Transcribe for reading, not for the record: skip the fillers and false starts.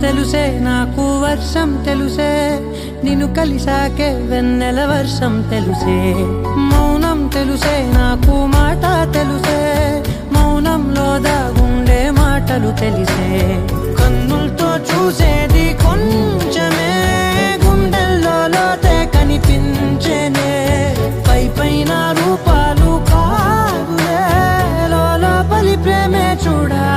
తెలుసే నాకు వర్షం తెలుసే నిన్ను కలిసాకే వెన్నెల వర్షం తెలుసే మౌనం తెలుసే నాకు మాట తెలుసే మౌనంలో దాగుండే మాటలు తెలిసే కన్నులతో చూసేది కొంచెమే గుండెల్లో లోతే కనిపించేనే పై పైన రూపాలు కాదులే లోపలి ప్రేమే చూడాలి